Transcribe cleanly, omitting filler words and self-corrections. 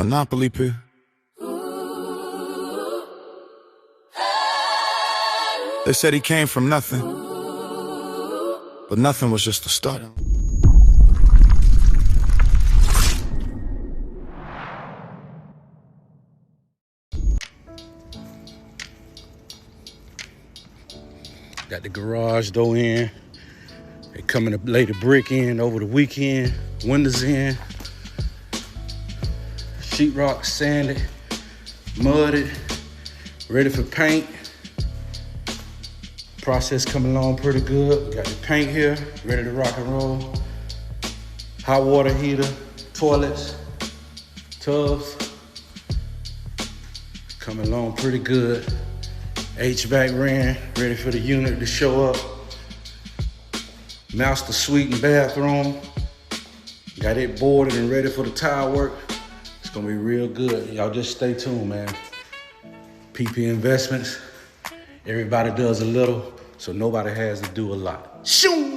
Monopoly P. They said he came from nothing, but nothing was just a start. Got the garage door in. They coming to lay the brick in over the weekend. Windows in. Sheetrock sanded, mudded, ready for paint. Process coming along pretty good. We got the paint here, ready to rock and roll. Hot water heater, toilets, tubs. Coming along pretty good. HVAC ran, ready for the unit to show up. Master suite and bathroom. Got it boarded and ready for the tile work. It's gonna be real good. Y'all just stay tuned, man. PP Investments. Everybody does a little, so nobody has to do a lot. Shoo!